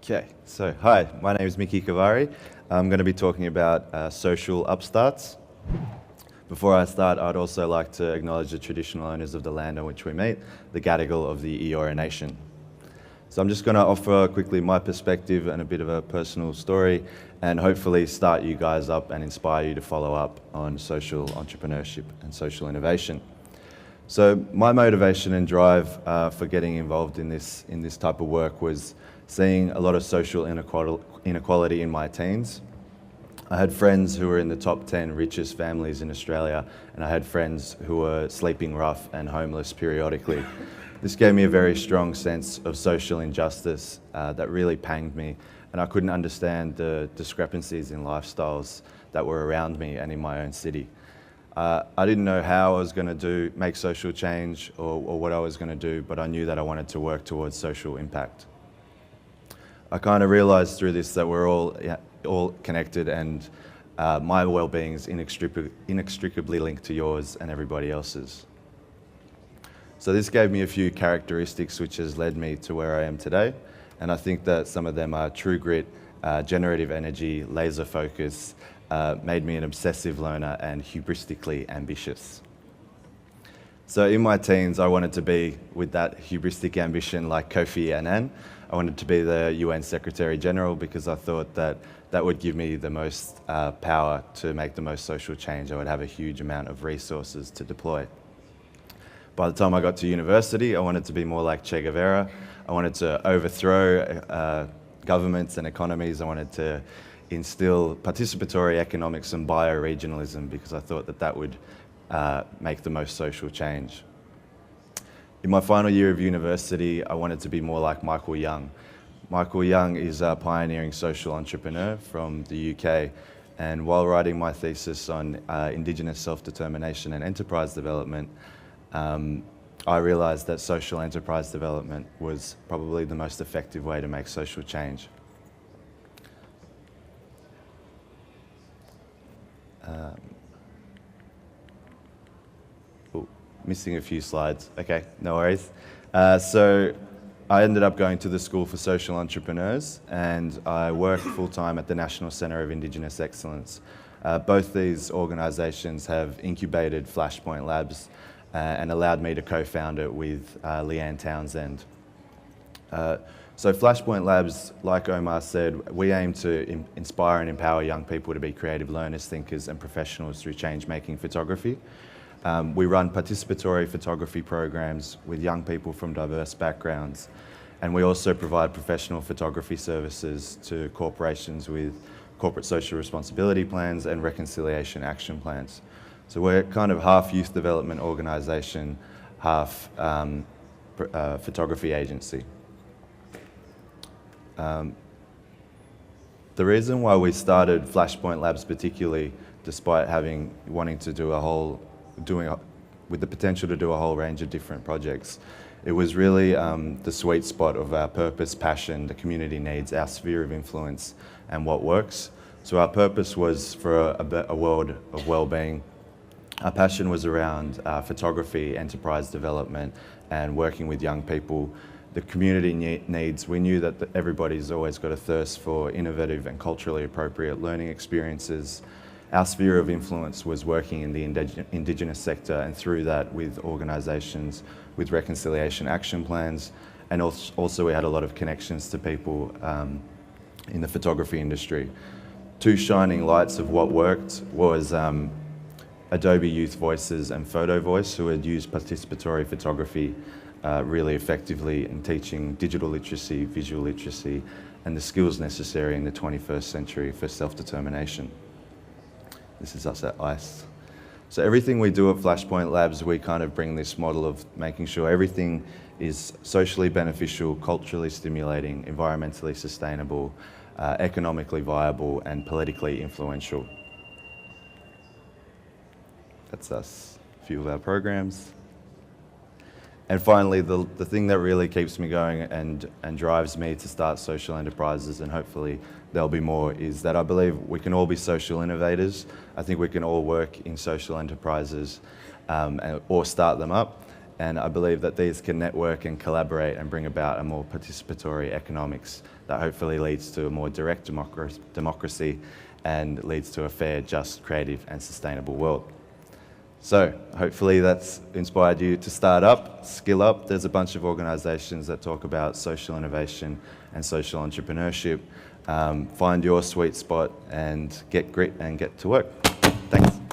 Okay, so hi, my name is Mickey Kovari. I'm going to be talking about social upstarts. Before I start, I'd also like to acknowledge the traditional owners of the land on which we meet, the Gadigal of the Eora Nation. So I'm just going to offer quickly my perspective and a bit of a personal story, and hopefully start you guys up and inspire you to follow up on social entrepreneurship and social innovation. So my motivation and drive for getting involved in this type of work was seeing a lot of social inequality in my teens. I had friends who were in the top 10 richest families in Australia, and I had friends who were sleeping rough and homeless periodically. This gave me a very strong sense of social injustice that really panged me, and I couldn't understand the discrepancies in lifestyles that were around me and in my own city. I didn't know how I was going to make social change or what I was going to do, but I knew that I wanted to work towards social impact. I kind of realized through this that we're all connected, and my well-being is inextricably linked to yours and everybody else's. So this gave me a few characteristics which has led me to where I am today, and I think that some of them are true grit, generative energy, laser focus, made me an obsessive learner, and hubristically ambitious. So in my teens, I wanted to be with that hubristic ambition like Kofi Annan. I wanted to be the UN Secretary General because I thought that that would give me the most power to make the most social change. I would have a huge amount of resources to deploy. By the time I got to university, I wanted to be more like Che Guevara. I wanted to overthrow governments and economies. I wanted to instill participatory economics and bioregionalism because I thought that that would make the most social change. In my final year of university, I wanted to be more like Michael Young. Michael Young is a pioneering social entrepreneur from the UK, and while writing my thesis on Indigenous self-determination and enterprise development, I realised that social enterprise development was probably the most effective way to make social change. Missing a few slides. Okay, no worries. So I ended up going to the School for Social Entrepreneurs, and I work full-time at the National Centre of Indigenous Excellence. Both these organisations have incubated Flashpoint Labs and allowed me to co-found it with Leanne Townsend. So Flashpoint Labs, like Omar said, we aim to inspire and empower young people to be creative learners, thinkers and professionals through change-making photography. We run participatory photography programs with young people from diverse backgrounds, and we also provide professional photography services to corporations with corporate social responsibility plans and reconciliation action plans. So we're kind of half youth development organisation, half photography agency. The reason why we started Flashpoint Labs particularly, despite wanting to do with the potential to do a whole range of different projects, it was really the sweet spot of our purpose, passion, the community needs, our sphere of influence, and what works. So our purpose was for a world of well-being. Our passion was around photography, enterprise development, and working with young people. The community needs, we knew that everybody's always got a thirst for innovative and culturally appropriate learning experiences. Our sphere of influence was working in the Indigenous sector, and through that with organisations with reconciliation action plans, and also we had a lot of connections to people in the photography industry. Two shining lights of what worked was Adobe Youth Voices and Photo Voice, who had used participatory photography really effectively in teaching digital literacy, visual literacy, and the skills necessary in the 21st century for self-determination. This is us at ICE. So everything we do at Flashpoint Labs, we kind of bring this model of making sure everything is socially beneficial, culturally stimulating, environmentally sustainable, economically viable, and politically influential. That's us, a few of our programs. And finally, the thing that really keeps me going and drives me to start social enterprises, and hopefully there'll be more, is that I believe we can all be social innovators. I think we can all work in social enterprises or start them up. And I believe that these can network and collaborate and bring about a more participatory economics that hopefully leads to a more direct democracy and leads to a fair, just, creative and sustainable world. So hopefully that's inspired you to start up, skill up. There's a bunch of organisations that talk about social innovation and social entrepreneurship. Find your sweet spot and get grit and get to work. Thanks.